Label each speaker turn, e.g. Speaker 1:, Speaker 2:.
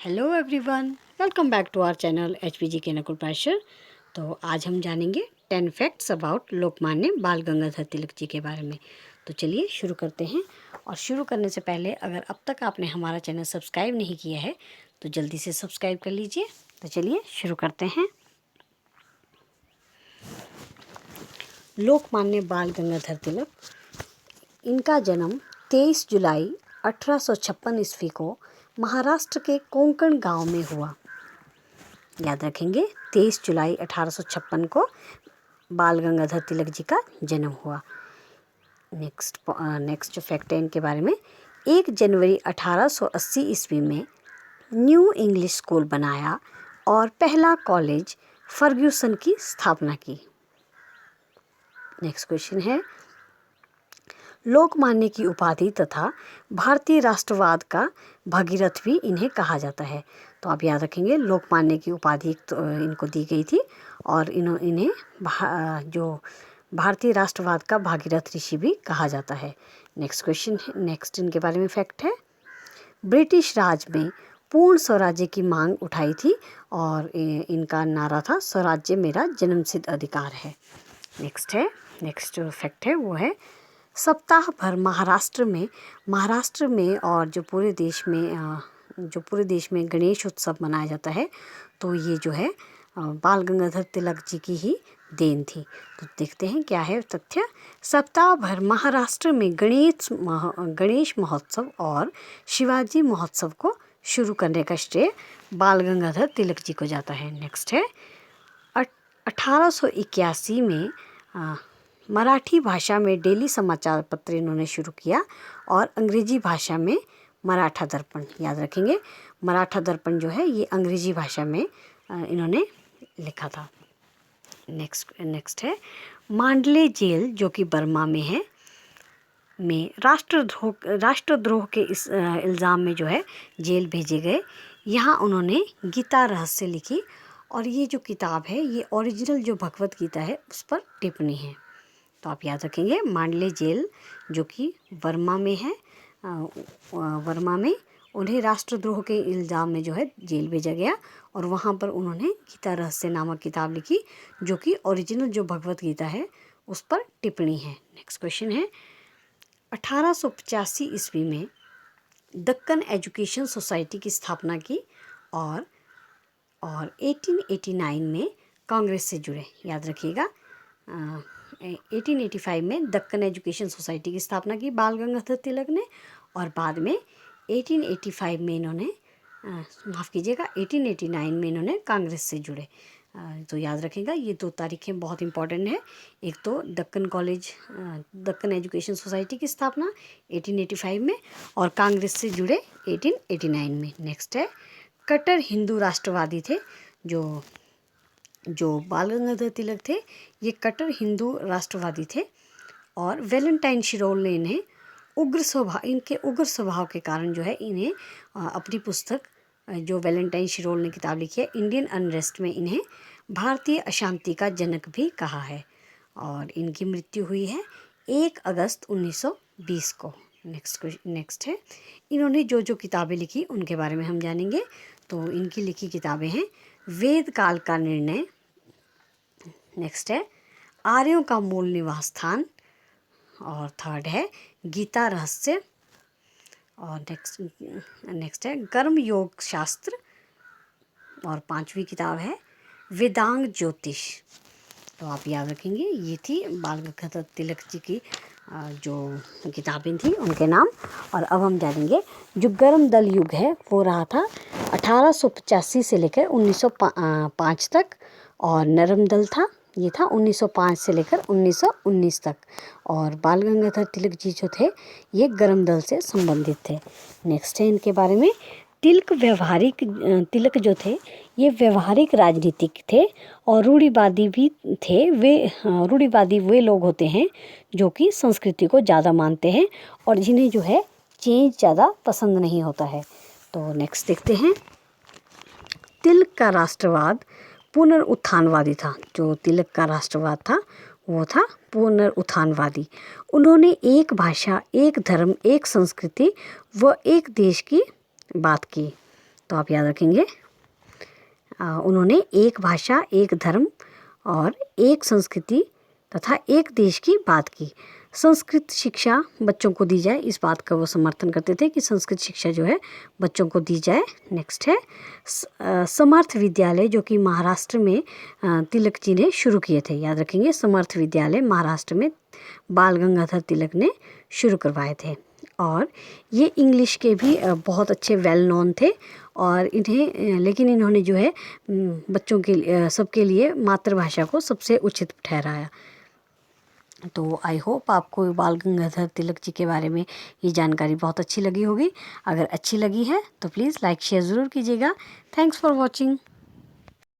Speaker 1: Hello everyone, welcome back to our channel HPG के नकुल प्राशर। तो आज हम जानेंगे 10 फैक्ट्स अबाउट लोकमान्य बाल गंगाधर तिलक जी के बारे में। तो चलिए शुरू करते हैं। और शुरू करने से पहले अगर अब तक आपने हमारा चैनल सब्सक्राइब नहीं किया है तो जल्दी से सब्सक्राइब कर लीजिए। तो चलिए शुरू करते हैं। लोकमान्य बाल गंगाधर तिलक, इनका जन्म 23 जुलाई 1856 ईस्वी को महाराष्ट्र के कोंकण गांव में हुआ। याद रखेंगे, 23 जुलाई 1856 को बाल गंगाधर तिलक जी का जन्म हुआ। नेक्स्ट जो फैक्ट है इनके बारे में, 1 जनवरी 1880 ईस्वी में न्यू इंग्लिश स्कूल बनाया और पहला कॉलेज फर्ग्यूसन की स्थापना की। नेक्स्ट क्वेश्चन है, लोकमान्य की उपाधि तथा भारतीय राष्ट्रवाद का भगीरथ भी इन्हें कहा जाता है। तो आप याद रखेंगे, लोकमान्य की उपाधि तो इनको दी गई थी और इन्हें जो भारतीय राष्ट्रवाद का भागीरथ ऋषि भी कहा जाता है। नेक्स्ट इनके बारे में फैक्ट है, ब्रिटिश राज में पूर्ण स्वराज्य की मांग उठाई थी और इनका नारा था, स्वराज्य मेरा जन्मसिद्ध अधिकार है। नेक्स्ट फैक्ट है वो है, सप्ताह भर महाराष्ट्र में और जो पूरे देश में गणेश उत्सव मनाया जाता है। तो ये जो है बाल गंगाधर तिलक जी की ही देन थी। तो देखते हैं क्या है तथ्य। सप्ताह भर महाराष्ट्र में गणेश महोत्सव और शिवाजी महोत्सव को शुरू करने का श्रेय बाल गंगाधर तिलक जी को जाता है। नेक्स्ट है, 1881 में मराठी भाषा में डेली समाचार पत्र इन्होंने शुरू किया और अंग्रेजी भाषा में मराठा दर्पण। याद रखेंगे, मराठा दर्पण जो है ये अंग्रेजी भाषा में इन्होंने लिखा था। नेक्स्ट है, मांडले जेल जो कि बर्मा में है में राष्ट्रद्रोह के इस इल्ज़ाम में जो है जेल भेजे गए। यहाँ उन्होंने गीता रहस्य लिखी और ये जो किताब है ये ओरिजिनल जो भगवत गीता है उस पर टिप्पणी है। तो आप याद रखेंगे, मांडले जेल जो कि वर्मा में है, वर्मा में उन्हें राष्ट्रद्रोह के इल्ज़ाम में जो है जेल भेजा गया और वहाँ पर उन्होंने गीता रहस्य नामक किताब लिखी जो कि ओरिजिनल जो भगवत गीता है उस पर टिप्पणी है। नेक्स्ट क्वेश्चन है, 1885 ईस्वी में दक्कन एजुकेशन सोसाइटी की स्थापना की और 1889 में कांग्रेस से जुड़े। याद रखिएगा, 1885 में दक्कन एजुकेशन सोसाइटी की स्थापना की बाल गंगाधर तिलक ने और बाद में 1885 में इन्होंने 1889 में इन्होंने कांग्रेस से जुड़े। तो याद रखिएगा, ये 2 तारीखें बहुत इंपॉर्टेंट है। एक तो दक्कन एजुकेशन सोसाइटी की स्थापना 1885 में और कांग्रेस से जुड़े 1889 में। नेक्स्ट है, कट्टर हिंदू राष्ट्रवादी थे जो बाल गंगाधर तिलक थे, ये कट्टर हिंदू राष्ट्रवादी थे और वैलेंटाइन शिरोल ने इन्हें इनके उग्र स्वभाव के कारण जो है इन्हें अपनी पुस्तक जो वैलेंटाइन शिरोल ने किताब लिखी है इंडियन अनरेस्ट में इन्हें भारतीय अशांति का जनक भी कहा है और इनकी मृत्यु हुई है 1 अगस्त 1920 को। नेक्स्ट है, इन्होंने जो किताबें लिखी उनके बारे में हम जानेंगे। तो इनकी लिखी किताबें हैं वेद काल का निर्णय, नेक्स्ट है आर्यों का मूल निवास स्थान और थर्ड है गीता रहस्य और नेक्स्ट है कर्म योग शास्त्र और 5वीं किताब है वेदांग ज्योतिष। तो आप याद रखेंगे, ये थी बाल गंगाधर तिलक जी की जो किताबें थी उनके नाम। और अब हम जानेंगे जो गर्म दल युग है वो रहा था 1885 से लेकर 1905 तक और नरम दल था ये था 1905 से लेकर 1919 तक और बाल गंगाधर तिलक जी जो थे ये गर्म दल से संबंधित थे। नेक्स्ट है इनके बारे में, तिलक जो थे ये व्यवहारिक राजनीतिक थे और रूढ़िवादी भी थे। रूढ़िवादी वे लोग होते हैं जो कि संस्कृति को ज़्यादा मानते हैं और जिन्हें जो है चेंज ज़्यादा पसंद नहीं होता है। तो नेक्स्ट देखते हैं, तिलक का राष्ट्रवाद पुनरुत्थानवादी था। जो तिलक का राष्ट्रवाद था वो था पुनरुत्थानवादी। उन्होंने एक भाषा, एक धर्म, एक संस्कृति व एक देश की बात की। तो आप याद रखेंगे। उन्होंने एक भाषा, एक धर्म और एक संस्कृति तथा एक देश की बात की। संस्कृत शिक्षा बच्चों को दी जाए, इस बात का वो समर्थन करते थे कि संस्कृत शिक्षा जो है बच्चों को दी जाए। नेक्स्ट है समर्थ विद्यालय, जो कि महाराष्ट्र में तिलक जी ने शुरू किए थे। याद रखेंगे, समर्थ विद्यालय महाराष्ट्र में बाल गंगाधर तिलक ने शुरू करवाए थे। और ये इंग्लिश के भी बहुत अच्छे वेल नोन थे, और इन्हें लेकिन इन्होंने जो है बच्चों के सबके लिए मातृभाषा को सबसे उचित ठहराया। तो आई होप आपको बाल गंगाधर तिलक जी के बारे में ये जानकारी बहुत अच्छी लगी होगी। अगर अच्छी लगी है तो प्लीज़ लाइक शेयर ज़रूर कीजिएगा। Thanks for watching.